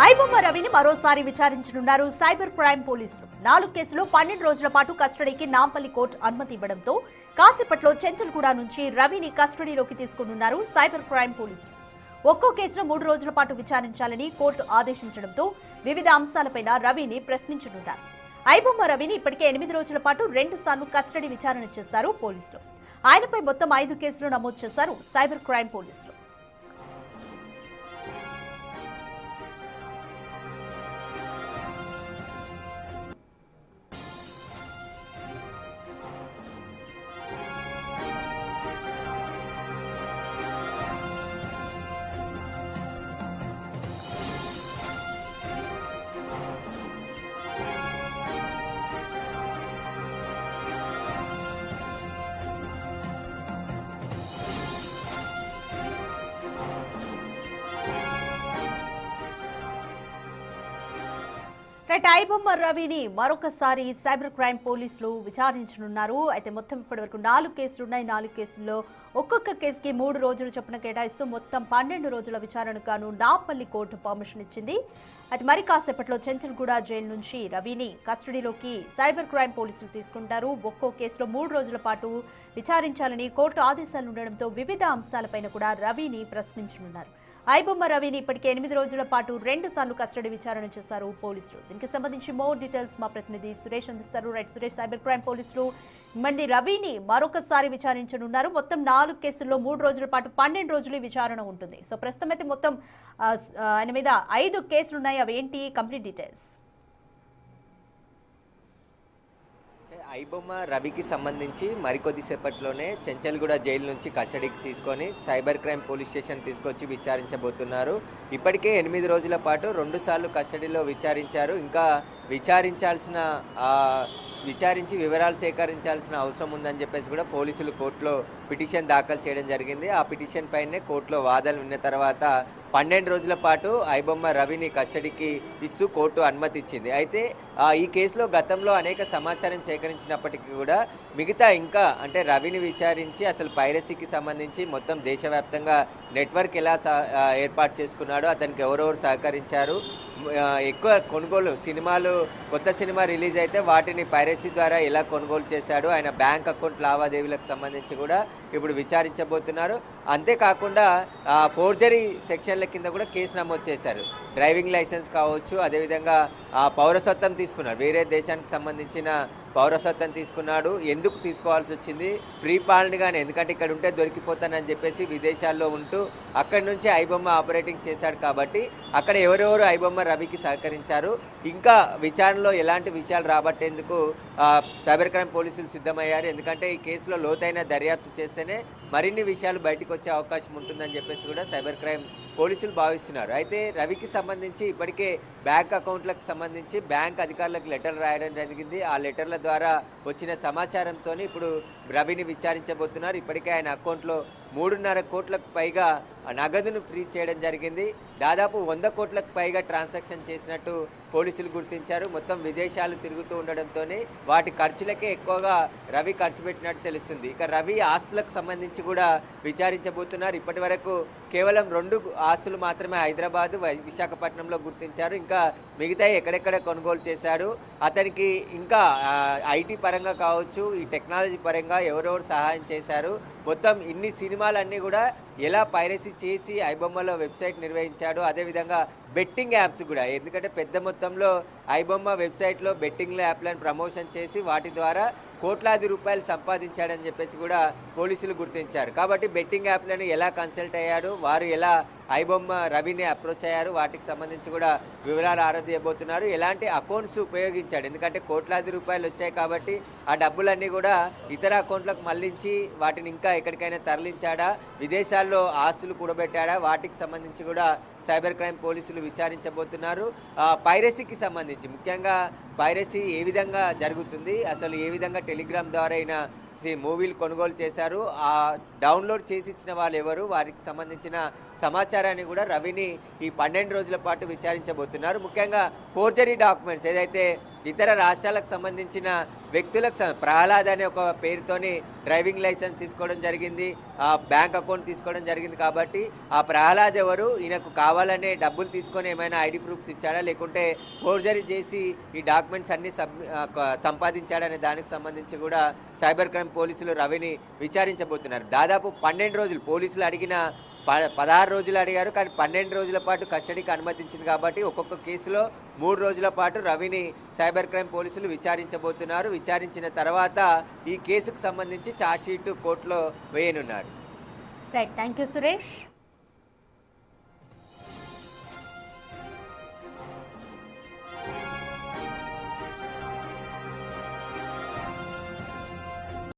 ఐబొమ్మ రవిని మరోసారి విచారించనున్నారు cyber crime పోలీసులు. 4 కేసులో 12 రోజుల పాటు కస్టడీకి నాంపల్లి కోర్టు అనుమతి ఇవ్వడంతో కాసేపట్లో చెంచల్గూడ నుంచి రవిని కస్టడీలోకి తీసుకున్నారు సైబర్ క్రైమ్ పోలీసులు. ఒక్కో కేసులో 3 రోజుల పాటు విచారించాలని కోర్టు ఆదేశించడంతో వివిధ అంశాలపై రవిని ప్రశ్నించనున్నారు. ఐబొమ్మ రవిని ఇప్పటికే 8 రోజుల పాటు 2 సార్లు కస్టడీ విచారణ చేశారు పోలీసులు. ఆయనపై మొత్తం 5 కేసులు నమోదు చేశారు సైబర్ క్రైమ్ పోలీసులు. ఐబొమ్మ రవిని మరొకసారి సైబర్ క్రైమ్ పోలీసులు విచారించనున్నారు. అయితే మొత్తం ఇప్పటివరకు 4 కేసులు ఉన్నాయి. 4 కేసుల్లో ఒక్కొక్క కేసుకి 3 రోజులు చొప్పున కేటాయిస్తూ మొత్తం 12 రోజుల విచారణకు గాను నాంపల్లి కోర్టు పర్మిషన్ ఇచ్చింది. అయితే మరి కాసేపట్లో చెంచల్గూడ జైలు నుంచి రవిని కస్టడీలోకి సైబర్ క్రైమ్ పోలీసులు తీసుకుంటారు. ఒక్కో కేసులో 3 రోజుల పాటు విచారించాలని కోర్టు ఆదేశాలు ఉండడంతో వివిధ అంశాలపైన కూడా రవిని ప్రశ్నించనున్నారు. ఐబొమ్మ రవిని ఇప్పటికే 8 రోజుల పాటు 2 సార్లు కస్టడీ విచారణ చేశారు పోలీసులు. దీనికి సంబంధించి మోర్ డీటెయిల్స్ మా ప్రతినిధి సురేష్ అందిస్తారు. రైట్ సురేష్, సైబర్ క్రైమ్ పోలీసులు మళ్ళీ రవిని మరొకసారి విచారించనున్నారు. మొత్తం 4 కేసుల్లో 3 రోజుల పాటు 12 రోజులు విచారణ ఉంటుంది. సో ప్రస్తుతం అయితే మొత్తం ఆయన మీద 5 కేసులు ఉన్నాయి. అవి ఏంటి, కంప్లీట్ డీటెయిల్స్? ఐబొమ్మ రవికి సంబంధించి మరికొద్దిసేపట్లోనే చెంచల్గూడ జైలు నుంచి కస్టడీకి తీసుకొని సైబర్ క్రైమ్ పోలీస్ స్టేషన్ తీసుకొచ్చి విచారించబోతున్నారు. ఇప్పటికే 8 రోజుల పాటు 2 సార్లు కస్టడీలో విచారించారు. ఇంకా విచారించి వివరాలు సేకరించాల్సిన అవసరం ఉందని చెప్పేసి కూడా పోలీసులు కోర్టులో పిటిషన్ దాఖలు చేయడం జరిగింది. ఆ పిటిషన్ పైనే కోర్టులో వాదనలు విన్న తర్వాత 12 రోజుల పాటు ఐబొమ్మ రవిని కస్టడీకి ఇస్తూ కోర్టు అనుమతి ఇచ్చింది. అయితే ఈ కేసులో గతంలో అనేక సమాచారం సేకరించినప్పటికీ కూడా మిగతా ఇంకా అంటే రవిని విచారించి అసలు పైరసీకి సంబంధించి మొత్తం దేశవ్యాప్తంగా నెట్వర్క్ ఎలా ఏర్పాటు చేసుకున్నాడో, అతనికి ఎవరెవరు సహకరించారు, ఎక్కువ కొనుగోలు సినిమాలు కొత్త సినిమా రిలీజ్ అయితే వాటిని పైరసీ ద్వారా ఎలా కొనుగోలు చేశాడు, ఆయన బ్యాంక్ అకౌంట్ లావాదేవీలకు సంబంధించి కూడా ఇప్పుడు విచారించబోతున్నారు. అంతేకాకుండా ఫోర్జరీ సెక్షన్ల కింద కూడా కేసు నమోదు చేశారు. డ్రైవింగ్ లైసెన్స్ కావచ్చు, అదేవిధంగా పౌరసత్వం తీసుకున్నారు, వేరే దేశానికి సంబంధించిన పౌరసత్వం తీసుకున్నాడు. ఎందుకు తీసుకోవాల్సి వచ్చింది, ప్రీపాల్డ్గానే, ఎందుకంటే ఇక్కడ ఉంటే దొరికిపోతానని చెప్పేసి విదేశాల్లో ఉంటూ అక్కడి నుంచి ఐబొమ్మ ఆపరేటింగ్ చేశాడు. కాబట్టి అక్కడ ఎవరెవరు ఐబొమ్మ రవికి సహకరించారు, ఇంకా విచారణలో ఎలాంటి విషయాలు రాబట్టేందుకు సైబర్ క్రైమ్ పోలీసులు సిద్ధమయ్యారు. ఎందుకంటే ఈ కేసులో లోతైన దర్యాప్తు చేస్తేనే మరిన్ని విషయాలు బయటకు వచ్చే అవకాశం ఉంటుందని చెప్పేసి కూడా సైబర్ క్రైమ్ పోలీసులు భావిస్తున్నారు. అయితే రవికి సంబంధించి ఇప్పటికే బ్యాంక్ అకౌంట్లకు సంబంధించి బ్యాంక్ అధికారులకు లెటర్ రాయడం జరిగింది. ఆ లెటర్ల ద్వారా వచ్చిన సమాచారంతో ఇప్పుడు రవిని విచారించబోతున్నారు. ఇప్పటికే ఆయన అకౌంట్లో 3.5 కోట్లకు పైగా నగదును ఫ్రీజ్ చేయడం జరిగింది. దాదాపు 100 కోట్లకు పైగా ట్రాన్సాక్షన్ చేసినట్టు పోలీసులు గుర్తించారు. మొత్తం విదేశాలు తిరుగుతూ ఉండడంతో వాటి ఖర్చులకే ఎక్కువగా రవి ఖర్చు పెట్టినట్టు తెలుస్తుంది. ఇక రవి ఆస్తులకు సంబంధించి కూడా విచారించబోతున్నారు. ఇప్పటి వరకు కేవలం 2 ఆస్తులు మాత్రమే హైదరాబాద్, విశాఖపట్నంలో గుర్తించారు. ఇంకా మిగతా ఎక్కడెక్కడ కొనుగోలు చేశాడు, అతనికి ఇంకా ఐటీ పరంగా కావచ్చు, ఈ టెక్నాలజీ పరంగా ఎవరెవరు సహాయం చేశారు, మొత్తం ఇన్ని సినిమాలన్నీ కూడా ఎలా పైరసీ చేసి ఐబొమ్మలో వెబ్సైట్ నిర్వహించాడు, అదేవిధంగా బెట్టింగ్ యాప్స్ కూడా, ఎందుకంటే పెద్ద మొత్తంలో ఐబొమ్మ వెబ్సైట్లో బెట్టింగ్ యాప్లను ప్రమోషన్ చేసి వాటి ద్వారా కోట్లాది రూపాయలు సంపాదించాడని చెప్పేసి కూడా పోలీసులు గుర్తించారు. కాబట్టి బెట్టింగ్ యాప్లను ఎలా కన్సల్ట్ అయ్యాడు, వారు ఎలా ఐబొమ్మ రవిని అప్రోచ్ అయ్యారు, వాటికి సంబంధించి కూడా వివరాలు ఆరాధించబోతున్నారు. ఎలాంటి అకౌంట్స్ ఉపయోగించాడు, ఎందుకంటే కోట్లాది రూపాయలు వచ్చాయి కాబట్టి ఆ డబ్బులన్నీ కూడా ఇతర అకౌంట్లకు మళ్లించి వాటిని ఇంకా ఎక్కడికైనా తరలించాడా, విదేశాల్లో ఆస్తులు కూడబెట్టాడా, వాటికి సంబంధించి కూడా సైబర్ క్రైమ్ పోలీసులు విచారించబోతున్నారు. పైరసీకి సంబంధించి ముఖ్యంగా పైరసీ ఏ విధంగా జరుగుతుంది, అసలు ఏ విధంగా టెలిగ్రామ్ ద్వారా అయినా మూవీలు కొనుగోలు చేశారు, డౌన్లోడ్ చేసి ఇచ్చిన వాళ్ళు ఎవరు, వారికి సంబంధించిన సమాచారాన్ని కూడా రవిని ఈ 12 రోజుల పాటు విచారించబోతున్నారు. ముఖ్యంగా ఫోర్జరీ డాక్యుమెంట్స్ ఏదైతే ఇతర రాష్ట్రాలకు సంబంధించిన వ్యక్తులకు ప్రహ్లాద్ అనే ఒక పేరుతోని డ్రైవింగ్ లైసెన్స్ తీసుకోవడం జరిగింది, బ్యాంక్ అకౌంట్ తీసుకోవడం జరిగింది. కాబట్టి ఆ ప్రహ్లాద్ ఎవరు, ఈయనకు కావాలనే డబ్బులు తీసుకొని ఏమైనా ఐడి ప్రూఫ్స్ ఇచ్చాడా, లేకుంటే ఫోర్జరీ చేసి ఈ డాక్యుమెంట్స్ అన్ని సంపాదించాడనే దానికి సంబంధించి కూడా సైబర్ క్రైమ్ పోలీసులు రవిని విచారించబోతున్నారు. దాదాపు 12 రోజులు పోలీసులు అడిగిన 16 రోజులు అడిగారు, కానీ 12 రోజుల పాటు కస్టడీకి అనుమతించింది. కాబట్టి ఒక్కొక్క కేసులో 3 రోజుల పాటు రవిని సైబర్ క్రైమ్ పోలీసులు విచారించబోతున్నారు. విచారించిన తర్వాత ఈ కేసుకు సంబంధించి ఛార్జ్షీట్ కోర్టులో వేయనున్నారు. Right, thank you Suresh.